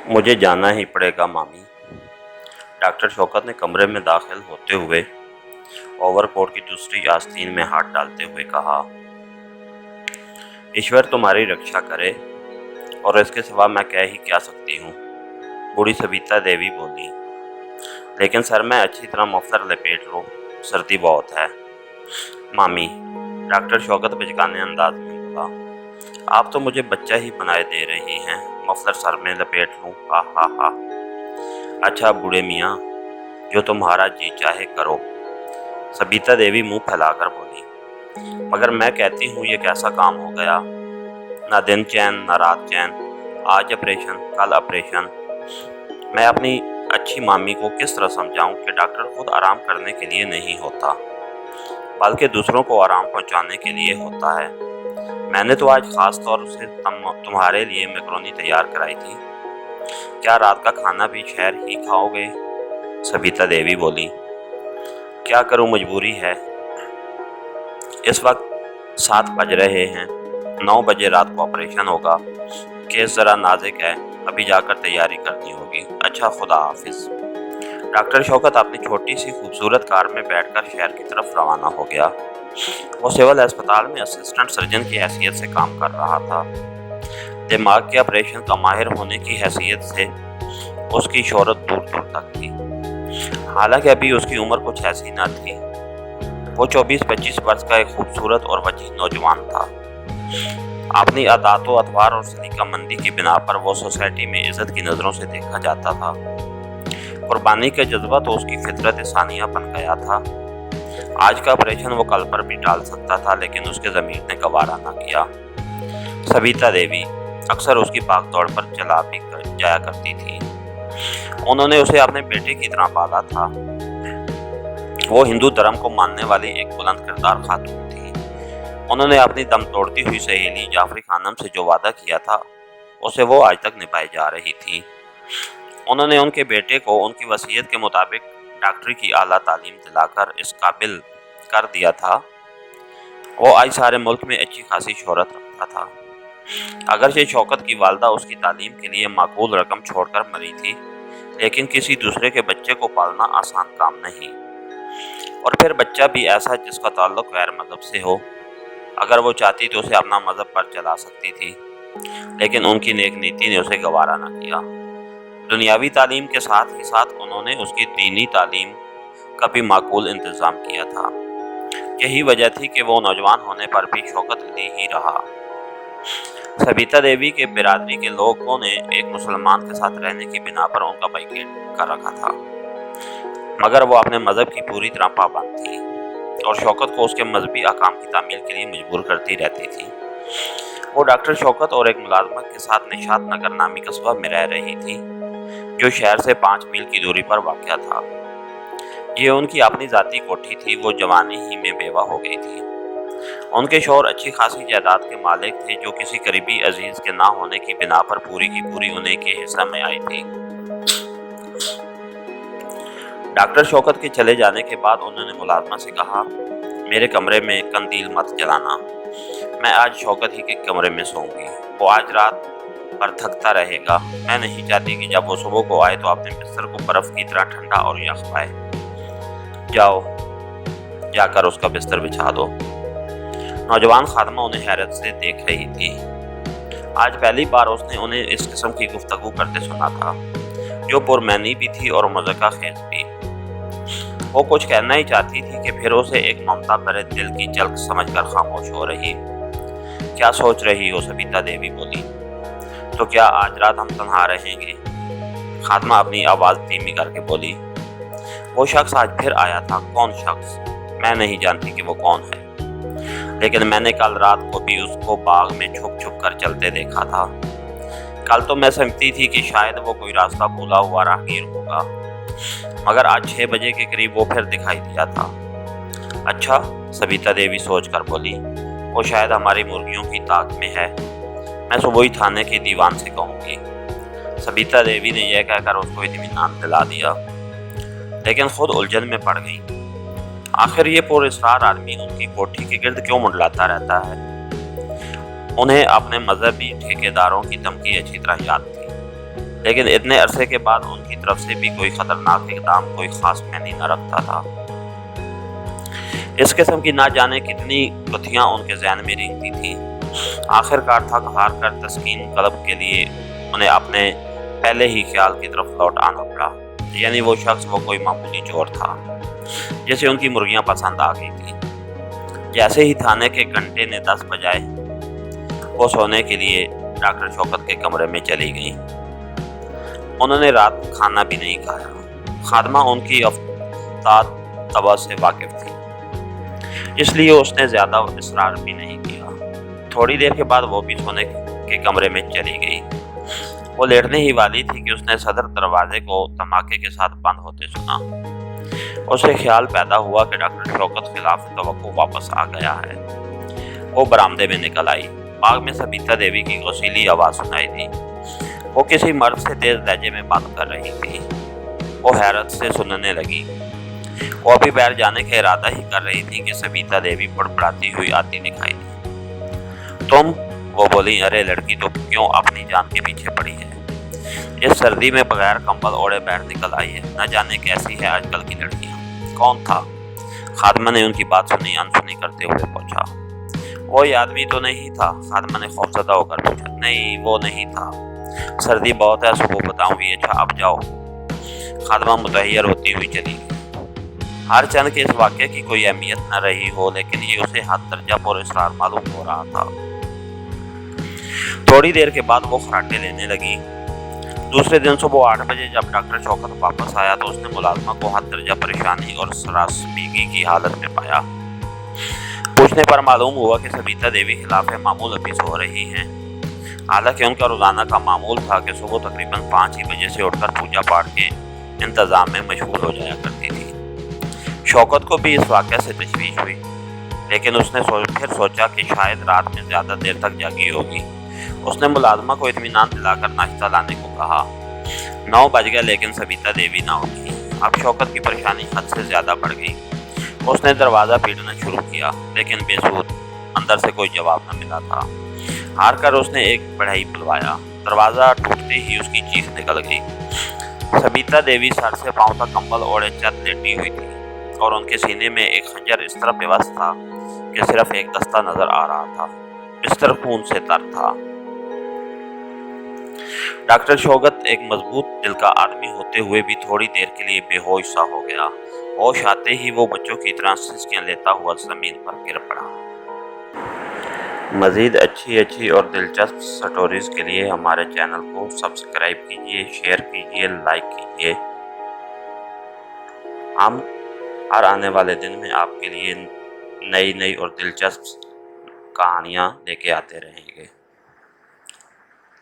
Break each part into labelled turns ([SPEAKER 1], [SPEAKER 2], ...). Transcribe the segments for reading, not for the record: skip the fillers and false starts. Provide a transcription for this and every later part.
[SPEAKER 1] मुझे जाना ही पड़ेगा मामी। डॉक्टर शौकत ने कमरे में दाखिल होते हुए ओवरकोट की दूसरी आस्तीन में हाथ डालते हुए कहा, ईश्वर तुम्हारी रक्षा करे, और इसके सिवा मैं कह ही क्या सकती हूँ। बूढ़ी सविता देवी बोली, लेकिन सर मैं अच्छी तरह मफलर लपेट लो, सर्दी बहुत है। मामी, डॉक्टर शौकत बिचकाने अंदाज में बोला, आप तो मुझे बच्चा ही बनाए दे रही हैं, मफलर सर में लपेट लूं, हा हा हा। अच्छा बूढ़े मियाँ, जो तुम्हारा जी चाहे करो, सबिता देवी मुंह फैलाकर बोली, मगर मैं कहती हूँ ये कैसा काम हो गया, ना दिन चैन ना रात चैन, आज ऑपरेशन कल ऑपरेशन। मैं अपनी अच्छी मामी को किस तरह समझाऊं कि डॉक्टर खुद आराम करने के लिए नहीं होता, बल्कि दूसरों को आराम पहुंचाने के लिए होता है। मैंने तो आज खास तौर से तुम्हारे लिए मैकरोनी तैयार कराई थी, क्या रात का खाना भी शहर ही खाओगे? सबिता देवी बोली, क्या करूं, मजबूरी है। इस वक्त 7 बज रहे हैं, 9 बजे रात को ऑपरेशन होगा। केस जरा नाजुक है, अभी जाकर तैयारी करनी होगी। अच्छा, खुदा हाफिज। डॉक्टर शौकत अपनी छोटी सी खूबसूरत कार में बैठकर शहर की तरफ रवाना हो गया। वो सिविल अस्पताल में असिस्टेंट सर्जन की हैसियत से काम कर रहा था। दिमाग के ऑपरेशन का माहिर होने की हैसियत से उसकी शोहरत दूर दूर तक थी। हालांकि अभी उसकी उम्र कुछ ऐसी न थी। वो 24-25 वर्ष का एक खूबसूरत और वजीह नौजवान था। अपनी अदातो अतवार और सलीकामंदी की बिना पर वो सोसाइटी में इज्जत की नज़रों से देखा जाता था। कुर्बानी का जज्बा तो उसकी फितरत सानिया बन गया था। आज का ऑपरेशन वो कल पर भी टाल सकता था, लेकिन उसके ज़मीर ने गवारा न किया। सबिता देवी अक्सर उसकी भागदौड़ पर चला भी जाया करती थी। उन्होंने उसे अपने बेटे की तरह पाला था। वो हिंदू धर्म को मानने वाली एक बुलंद किरदार खातून थी। उन्होंने अपनी दम तोड़ती हुई सहेली जाफरी खानम से जो वादा किया था, उसे वो आज तक निभाई जा रही थी। उन्होंने उनके बेटे को उनकी वसीयत के मुताबिक डॉक्टरी की आला तालीम दिलाकर इस काबिल कर दिया था। वो आज सारे मुल्क में अच्छी खासी शोहरत रखता था। अगरचे शौकत की वालदा उसकी तालीम के लिए माकूल रकम छोड़कर मरी थी, लेकिन किसी दूसरे के बच्चे को पालना आसान काम नहीं, और फिर बच्चा भी ऐसा जिसका ताल्लुक गैर मजहब से हो। अगर वो चाहती तो उसे अपना मजहब पर चला सकती थी, लेकिन उनकी नेक नीति ने उसे गवारा न किया। दुनियावी तालीम के साथ ही साथ उन्होंने उसकी दीनी तालीम का भी माकूल इंतज़ाम किया था। यही वजह थी कि वो नौजवान होने पर भी शौकत अली ही रहा। सबिता देवी के बिरादरी के लोगों ने एक मुसलमान के साथ रहने की बिना पर उनका बाइकाट कर रखा था, मगर वो अपने मजहब की पूरी तरह पाबंद थी और शौकत को उसके मजहबी अहकाम की तामील के लिए मजबूर करती रहती थी। वो डॉक्टर शौकत और एक मुलाजमत के साथ निशात नगर नामी कस्बा में रह रही थी, जो शहर से 5 मील की दूरी पर वाक़या था। ये उनकी अपनी ज़ाती कोठी थी। वो जवानी ही में बेवा हो गई थी। उनके शौहर अच्छी खासी जायदाद के मालिक थे, जो किसी करीबी अजीज के ना होने की बिना पर पूरी की पूरी उन्हीं के हिस्सा में आई थी। डॉक्टर शौकत के चले जाने के बाद उन्होंने मुलाजमा से कहा, मेरे कमरे में कंदील मत जलाना, मैं आज शौकत ही के कमरे में सोऊंगी। वो आज रात पर थकता रहेगा। मैं नहीं चाहती कि जब वो सुबह को आए तो अपने बिस्तर को बर्फ की तरह ठंडा और यख पाए। जाओ, जाकर उसका बिस्तर बिछा दो। नौजवान खादमा उन्हें हैरत से देख रही थी। आज पहली बार उसने उन्हें इस किस्म की गुफ्तगू करते सुना था, जो पुरमैनी भी थी और मज़ाक़ खेज भी। वो कुछ कहना ही चाहती थी कि फिर उसे एक ममता भरे दिल की झलक समझकर खामोश हो रही। क्या सोच रही हो? सबिता देवी बोली। तो क्या आज रात हम तन्हा रहेंगे? खादमा अपनी आवाज़ धीमी करके बोली। वो शख्स आज फिर आया था। कौन शख्स? मैं नहीं जानती कि वो कौन है, लेकिन मैंने कल रात को भी उसको बाग में छुप छुप कर चलते देखा था। कल तो मैं समझती थी कि शायद वो कोई रास्ता भूला हुआ राहगीर होगा, मगर आज 6 बजे के करीब वो फिर दिखाई दिया था। अच्छा, सबिता देवी सोच कर बोली, वो शायद हमारी मुर्गियों की ताक में है। मैं सुबह ही थाने के दीवान से कहूँगी। सबिता देवी ने यह कहकर उसको इत्मीनान दिला दिया, लेकिन खुद उलझन में पड़ गई। आखिर ये पुरस्कार आदमी उनकी कोठी के गिर्द क्यों मुंडलाता रहता है? उन्हें अपने मजहबी ठेकेदारों की धमकी अच्छी तरह याद थी। लेकिन इतने अरसे के बाद उनकी तरफ से भी कोई खतरनाक इकदाम कोई खास मायने न रखता था। इस किस्म की ना जाने कितनी गुत्थियां उनके जहन में रेंगती थीं। आखिरकार थक हार कर तस्कीन कल्ब के लिए उन्हें अपने पहले ही ख्याल की तरफ लौट आना पड़ा, यानी वो शख्स वो कोई मामूली चोर था जिसे उनकी मुर्गियां पसंद आ गई थी। जैसे ही थाने के घंटे ने 10 बजाए, वो सोने के लिए डॉक्टर शौकत के कमरे में चली गई। उन्होंने रात खाना भी नहीं खाया। खादमा उनकी अफ्ताद तबा से वाकिफ थी, इसलिए उसने ज्यादा इसरार भी नहीं किया। थोड़ी देर के बाद वो भी सोने के कमरे में चली गई। वो लेटने ही वाली थी कि उसने सदर दरवाजे को धमाके के साथ बंद होते सुना। उसे ख्याल पैदा हुआ कि डॉक्टर शौकत खिलाफ तवक्को वापस आ गया है। वो बरामदे में निकल आई। बाग में सबीता देवी की गौसीली आवाज सुनाई दी। वो किसी मर्द से तेज लहजे में बात कर रही थी। वो हैरत से सुनने लगी। वो अभी बैठ जाने का इरादा ही कर रही थी कि सबीता देवी बड़बड़ाती हुई आती दिखाई दी। तुम? वो बोली। अरे लड़की, तो क्यों अपनी जान के पीछे पड़ी है? इस सर्दी में बगैर कंबल ओढ़े बैठ निकल आई है। न जाने कैसी है आजकल की लड़कियां। कौन था? खादमा ने उनकी बात सुनी अनसुनी करते हुए पूछा। वो आदमी तो नहीं था? खादमा ने खौफजदा होकर पूछा। नहीं, वो नहीं था। सर्दी बहुत है, सुबह बताऊंगी। अच्छा, अब जाओ। खादमा मुतहैयर होती हुई चली गई। हर चंद के इस वाक़े की कोई अहमियत न रही हो, लेकिन ये उसे हद दर्जा पर इसरार मालूम हो रहा था। थोड़ी देर के बाद वो खराटे लेने लगी। दूसरे दिन सुबह 8 बजे जब डॉक्टर शौकत वापस आया तो उसने मुलाजमा को हद दर्जा परेशानी और सरासमीगी की हालत में पाया। पूछने पर मालूम हुआ कि सबीता देवी खिलाफ मामूल अभी सो रही हैं। हालांकि उनका रोजाना का मामूल था कि सुबह तकरीबन 5 ही बजे से उठकर पूजा पाठ के इंतजाम में मशगूल हो जाया करती थी। शौकत को भी इस वाक़े से तशवीश हुई, लेकिन उसने फिर सोचा कि शायद रात में ज़्यादा देर तक जागी होगी। उसने मुलाजमा को इत्मीनान दिलाकर नाश्ता लाने को कहा। 9 बज गए, लेकिन सबीता देवी ना उठी। अब शौकत की परेशानी हद से ज़्यादा बढ़ गई। उसने दरवाज़ा पीटना शुरू किया, लेकिन बेसूद। अंदर से कोई जवाब न मिला था। हार कर उसने एक बढ़ई बुलवाया। दरवाज़ा टूटते ही उसकी चीख निकल गई। सबीता देवी सर से पांव तक कंबल ओढ़े चत लेटी हुई थी और उनके सीने में एक खंजर इस तरह बेबस था कि सिर्फ एक दस्ता नजर आ रहा था। बिस्तर खून से तर था। डॉक्टर शौकत एक मजबूत दिल का आदमी होते हुए भी थोड़ी देर के लिए बेहोश सा हो गया। होश आते ही वो बच्चों की तरह सिसकियां लेता हुआ जमीन पर गिर पड़ा। मज़ीद अच्छी और दिलचस्प स्टोरीज के लिए हमारे चैनल को सब्सक्राइब कीजिए, शेयर कीजिए, लाइक कीजिए। हम हर आने वाले दिन में आपके लिए नई और दिलचस्प कहानियाँ लेके आते रहेंगे।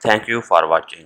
[SPEAKER 1] Thank you for watching.